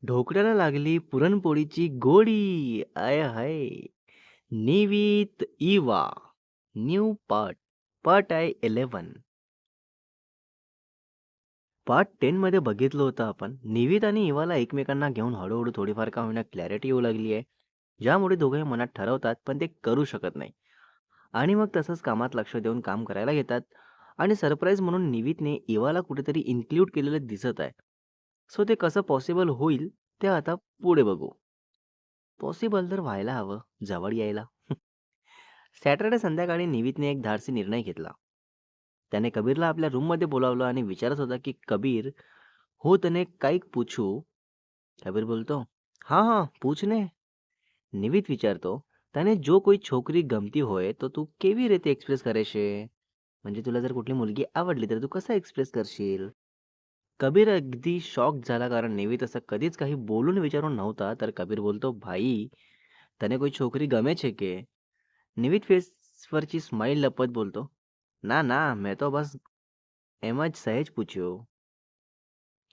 ढोकळ्याला लागली पुरणपोळीची गोडी. आय हाय! निवित इवा. New part. पार्ट आहे 11. पार्ट 10 मध्ये बघितलं होतं आपण. निवित आणि इवाला एकमेकांना घेऊन हळूहळू थोडीफार का होईना क्लॅरिटी येऊ लागली आहे. ज्यामुळे दोघंही मनात ठरवतात पण ते करू शकत नाही. आणि मग तसंच कामात लक्ष देऊन काम करायला घेतात. आणि सरप्राईज म्हणून निवितने इवाला कुठेतरी इन्क्लूड केलेलं दिसत आहे. सो ते कसं पॉसिबल होईल ते आता पुढे बघू. पॉसिबल तर व्हायला हवं, जवळ यायला. सॅटर्डे संध्याकाळी निवितने एक धाडसी निर्णय घेतला. त्याने कबीरला आपल्या रूममध्ये बोलावलं आणि विचारत होता की कबीर, हो तने काईक पूछू? कबीर बोलतो, हाँ हाँ पूछने. નિવિત વિચારતો, તને જો કોઈ છોકરી ગમતી હોય તો તું કેવી રીતે એક્સપ્રેસ કરે છે? म्हणजे तुला जर कुठली मुलगी आवडली तर तू कसं एक्सप्रेस करशील? कबीर अगदी शॉक झाला कारण निवित असं कधीच काही बोलून विचारून नव्हता. तर कबीर बोलतो, भाई तने कोई छोकरी गमे छे के? निवित फेसवरची स्माईल लपत बोलतो, ना ना मैं तो बस એમ જ સહેજ પૂછ્યું.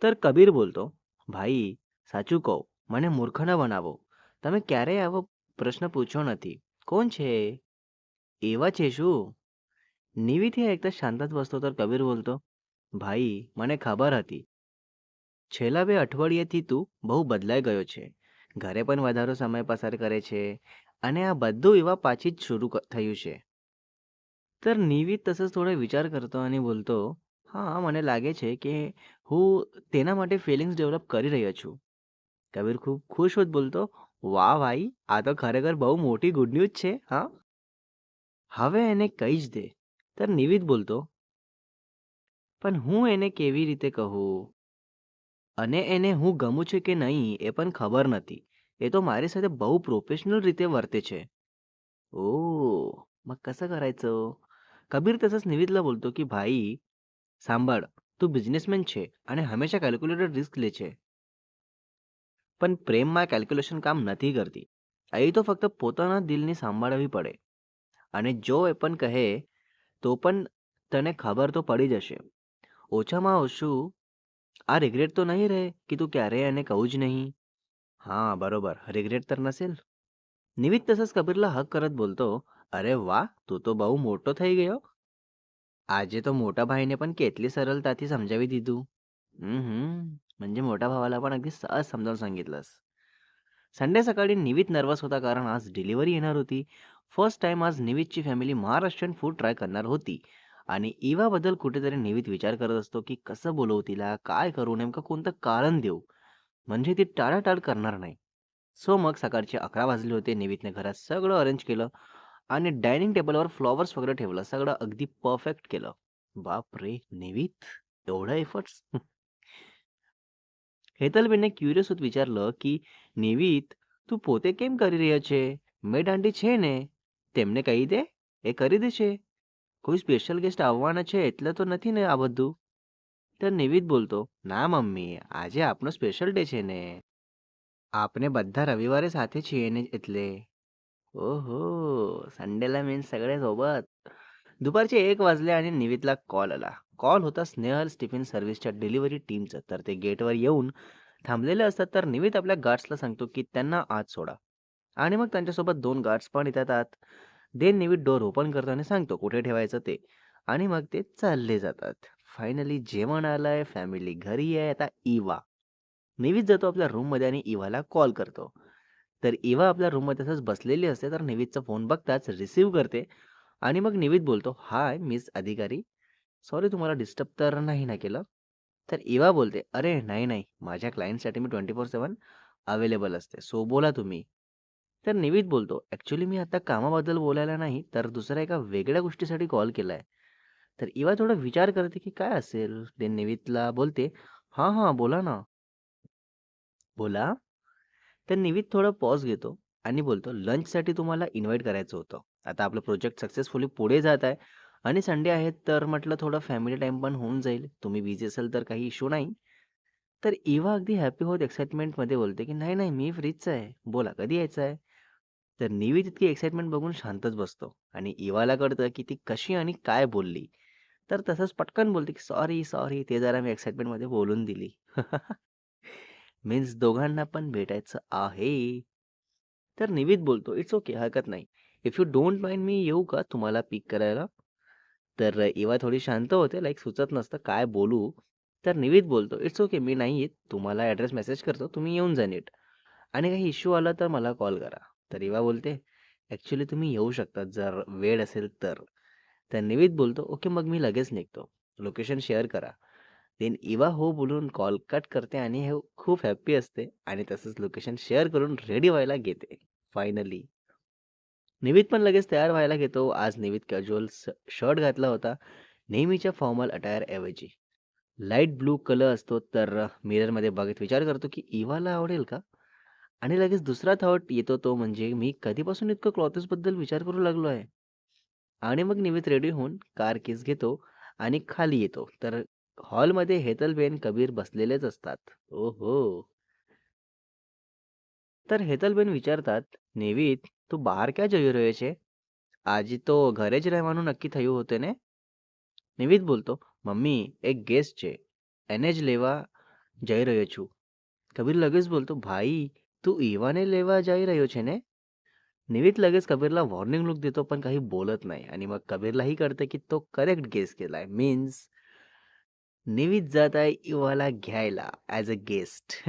तर કબીર બોલતો, ભાઈ સાચું કહો, મને મૂર્ખ ન બનાવો. તમે ક્યારેય આવો પ્રશ્ન પૂછ્યો નથી. કોણ છે એ? એવા છે શું? નિવિથી એકતા શાંત જ બસતો तर કબીર બોલતો, ભાઈ મને ખબર હતી. છેલ્લા 2 અઠવાડિયાથી તું બહુ બદલાઈ ગયો છે. ઘરે પણ વધારે સમય પસાર કરે છે અને આ બધું એવા પાછી જ થયું છે. तर નિવિત તસંच થોડો વિચાર કરતો અને બોલતો, હા મને લાગે છે કે હું તેના માટે ફિલિંગ્સ ડેવલપ કરી રહ્યો છું. કબીર ખૂબ ખુશ હોત બોલતો, વાહ ભાઈ આ તો ખરેખર બહુ મોટી ગુડ ન્યૂઝ છે હા. હવે એને કહી જ દે. तर નિવિત બોલતો, પણ હું એને કેવી રીતે કહું? અને એને હું ગમું છું કે નહીં એ પણ ખબર નથી. એ તો મારી સાથે બહુ પ્રોફेशनल રીતે વર્તે છે. ओह! मग कसं करायचं? कबीर तसंच निवितला बोलतो, की "भाई सांभाळ, તું બિઝનેસમેન છે અને હંમેશા કેલ્ક્યુલેટેડ રિસ્ક લે છે. પણ પ્રેમમાં કેલ્ક્યુલેશન કામ નથી કરતી. અહીં તો ફક્ત પોતાના દિલને સાંભળવી પડે અને જો એ પણ કહે તો પણ તને ખબર તો પડી જશે. ઓછામાં ઓછું આ રિગ્રેટ તો નહીં રહે કે તું ક્યારેય એને કહું જ નહીં." हां, बरोबर. रिग्रेट तर नसेल? निवित तसंच कबीरला हक करत बोलतो, "अरे वाह! तू तो બહુ મોટો થઈ ગયો. આજે તો मोठ्या भाईने पण કેટલી सरलताથી समजावी દીધું." म्हणजे मोठ्या भावाला पण अगदी सहज समजावून सांगितलंस. संडे सकाळी निवित नर्वस होता कारण आज डिलिव्हरी येणार होती. फर्स्ट टाइम आज निवितची फॅमिली महाराष्ट्रीयन फूड ट्राय करणार होती आणि इवाबद्दल कुठेतरी निवित विचार करत असतो की कसं बोलवू तिला, काय करू, नेमकं कोणतं कारण देऊ, म्हणजे ती टाळाटाळ करणार नाही. सो मग सकाळचे 11 वाजले होते. निवितने घरात सगळं अरेंज केलं आणि डायनिंग टेबलवर फ्लॉवर्स वगैरे ठेवलं. सगळं अगदी परफेक्ट केलं. बापरे! निवित एवढा एफर्ट्स? હેતલબેનને ક્યુરિયસ હોત વિચારलं की નિવિત તું પોતે કેમ કરી રહ્યા છે? મેડ આંટી છે ને, તેમને કહી દે, એ કરી દેશે. કોઈ સ્પેશિયલ ગેસ્ટ આવવાના છે એટલે તો નથી ને આ બધું? तर નિવિત બોલતો, ના મમ્મી આજે આપણો સ્પેશિયલ ડે છે ને. આપણે બધા રવિવારે સાથે છીએ ને એટલે. ओहो! संडेला मीन्स सगळे सोबत. दुपारचे 1 वाजले आणि निवितला कॉल आला. कॉल होता स्नेहल टिफिन सर्व्हिसच्या डिलिव्हरी टीमचा. तर ते गेटवर येऊन थांबलेले असतात. तर निवित आपल्या गार्ड्सला सांगतो, की त्यांना आत सोडा आणि मग त्यांच्यासोबत 2 गार्ड्स पण येतात आत. देन निवित डोर ओपन करतो आणि सांगतो कुठे ठेवायचं ते आणि मग ते चालले जातात. फायनली जेवण आलंय, फॅमिली घरी आहे. आता इवा. निवित जातो आपल्या रूममध्ये आणि इवाला कॉल करतो. तर इवा आपल्या रूममध्ये तसंच बसलेली असते. तर निवितचा फोन बघताच रिसीव्ह करते आणि मग निवित बोलतो, "हाय मिस अधिकारी. सॉरी तुम्हाला डिस्टर्ब तर नाही ना केलं?" तर इवा बोलते, "अरे नाही, नाही. माझ्या क्लायंटसाठी मी 24/7 अवेलेबल असते. सो बोला तुम्ही." तर निवित बोलतो, "ॲक्चुअली मी आता कामाबद्दल बोलायला नाही, तर दुसऱ्या एका वेगळ्या गोष्टीसाठी कॉल केलाय." तर इवा थोडा विचार करते, की काय असेल? ते निवितला बोलते, "हां, हां. बोला ना." "बोला." तर निवित थोडा पॉज घेतो आणि बोलतो, "लंचसाठी तुम्हाला इन्व्हाईट करायचं होतं. आता आपलं प्रोजेक्ट सक्सेसफुली पुढे जात आहे आणि संडे आहे, तर म्हटलं थोडा फॅमिली टाईम पण होऊन जाईल. तुम्ही बिझी असाल तर काही इश्यू नाही." तर इव्हा अगदी हॅपी होत एक्साइटमेंटमध्ये बोलते, की "नाही, नाही, मी फ्रीच आहे. बोला कधी यायचं आहे?" तर निवित इतकी एक्साइटमेंट बघून शांतच बसतो आणि इव्हाला कळतं, की ती कशी आणि काय बोलली. तर तसंच पटकन बोलते, की "सॉरी, सॉरी. ते जरा मी एक्साइटमेंटमध्ये बोलून दिली." मीन्स दोघांना पण भेटायचं आहे. तर निवित बोलतो, "इट्स ओके, हरकत नाही. इफ यू डोंट माइंड मी येऊ का तुम्हाला पिक करायला?" तर इवा थोडी शांत होते, लाइक सुचत नसतं काय बोलू. तर निवित बोलतो, "इट्स ओके, मी नाही येत. तुम्हाला ॲड्रेस मेसेज करतो. तुम्ही येऊन जा नीट. आणि काही इश्यू आला तर मला कॉल करा." तर इवा बोलते, "ॲक्चुअली तुम्ही येऊ शकता जर वेळ असेल तर." तर निवित बोलतो, "ओके, मग मी लगेच निघतो. लोकेशन शेअर करा." देन इवा हो बोलून कॉल कट करते आणि हे खूप हॅपी असते आणि तसंच लोकेशन शेअर करून रेडी व्हायला घेते. फायनली निवित पण लगेच तयार व्हायला घेतो. आज निवित कॅज्युअल शर्ट घातला होता, नेहमीच्या फॉर्मल अटायर ऐवजी. लाईट ब्लू कलर असतो तर मिररमध्ये बघत विचार करतो की इवाला आवडेल का? आणि लगेच दुसरा थॉट येतो तो म्हणजे मी कधीपासून इतकं क्लॉथ्सबद्दल विचार करू लागलो आहे. आणि मग निमित रेडी होऊन कार केस घेतो आणि खाली येतो. तर हॉलमध्ये हेतलबेन, कबीर बसलेलेच असतात. ओहो! तर हेतलબેન વિચારतात, "નેવિત, તું બહાર ક્યાં જઈ રહ્યો છે? આજે તો ઘરે જ રહેવાનું નક્કી થયું હતું ને?" નિવિત બોલતો, "મમ્મી, એક ગેસ્ટ છે. એને જ લેવા જઈ રહ્યો છું." કબીર लगेच बोलतो, "भाई, तू इवाने लेवा જઈ રહ્યો છે ने?" निवित लगेच कबीरला वॉर्निंग लुक देतो, पण काही बोलत नाही आणि मग कबीरलाही कळतं, की तो करेक्ट गेस केलाय. मीन्स निवित जात आहे इवाला घ्यायला ॲज अ गेस्ट.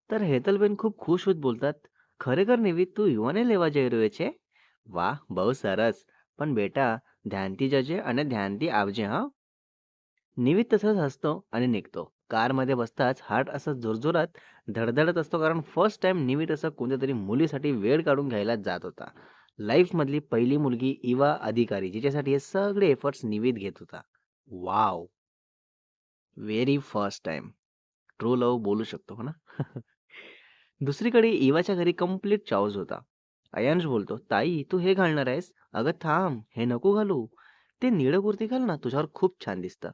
तर હેતલબેન ખૂબ ખુશ હોત બોલतात, "ખરેખર નિવિત તું યુવાને લેવા જઈ રહ્યો છે? વાહ! બહુ સરસ. પણ બેટા ધ્યાનથી જજે અને ધ્યાનથી આવજે हां." निवित तसंच हसतो आणि निघतो. कारमध्ये बसताच हार्ट असा जोरजोरात धडधडत असतो कारण फर्स्ट टाईम निवित असं कोणत्यातरी मुलीसाठी वेळ काढून घ्यायला जात होता. लाईफमधली पहिली मुलगी इवा अधिकारी जिच्यासाठी हे सगळे एफर्ट्स निवित घेत होता. Wow! Very first time. True love बोलू शकतो, हो ना? दुसरीकडे इवाच्या घरी कंप्लीट चाऊस होता. अयांश बोलतो, "ताई, तू हे घालणार आहेस? अगं थांब, हे नको घालू. ते निळं कुर्ती घाल ना, तुझ्यावर खूप छान दिसतं."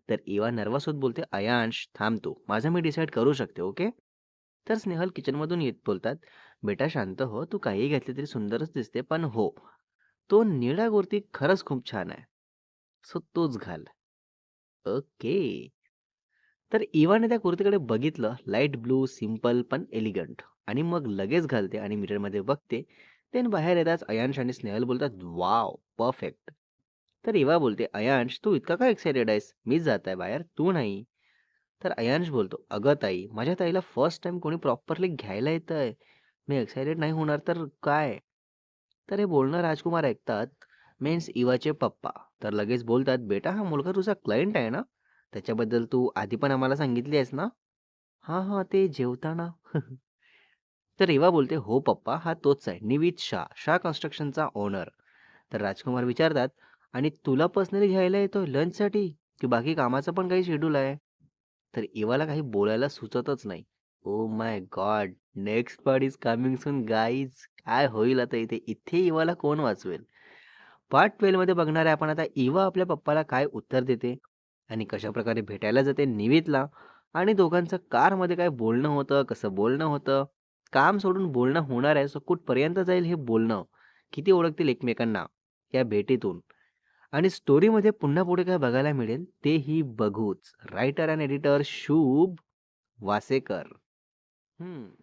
तर इवा नर्वस होत बोलते, "अयांश, थांब तू. माझं मी डिसाईड करू शकते, ओके?" तर स्नेहल किचनमधून येत बोलतात, "बेटा शांत हो. तू काहीही घातली तरी सुंदरच दिसते. पण हो, तो निळा कुर्ती खरंच खूप छान आहे. सो तोच घाल." ओके. तर इवाने त्या कुर्तीकडे बघितलं. लाईट ब्लू, सिंपल पण एलिगंट आणि मग लगेच घालते आणि मिररमध्ये बघते. देन बाहेर येताच अयांश आणि स्नेहल बोलतात, "वॉव! परफेक्ट." तर इवा बोलते, "अयांश, तू इतका का एक्साइटेड आहेस? मीच जात आहे बाहेर, तू नाही." तर अयांश बोलतो, "अगं ताई, माझ्या ताईला फर्स्ट टाईम कोणी प्रॉपरली घ्यायला येतंय. मी एक्साइटेड नाही होणार तर काय?" तर हे बोलणं राजकुमार ऐकतात, मीन्स इवाचे पप्पा. तर लगेच बोलतात, "बेटा, हा मुलगा तुझा क्लायंट आहे ना? त्याच्याबद्दल तू आधी पण आम्हाला सांगितली आहेस ना?" "हां, हां, ते जेवताना." तर इवा बोलते, "हो पप्पा, हा तोच आहे. निवित शाह, शाह कन्स्ट्रक्शनचा ओनर." तर राजकुमार विचारतात, "आणि तुला पर्सनली घ्यायला येतोय लंचसाठी की बाकी कामाचं पण काही शेड्यूल आहे?" तर इवाला काही बोलायला सुचतच नाही. Oh my God! Next part is coming soon guys. काय होईल आता इथे? इथे इवाला कोण वाचवेल? पार्ट 12 मध्ये बघणार आहे आपण आता इवा आपल्या पप्पाला काय उत्तर देते आणि कशाप्रकारे भेटायला जाते निवितला आणि दोघांचं कारमध्ये काय बोलणं होतं, कसं बोलणं होतं, काम सोडून बोलणं होणार आहे, सो कुठपर्यंत जाईल हे बोलणं, किती ओळखतील एकमेकांना या भेटीतून आणि स्टोरीमध्ये पुन्हा पुढे काय बघायला मिळेल तेही बघूच. रायटर अँड एडिटर शुभ वासेकर. हं.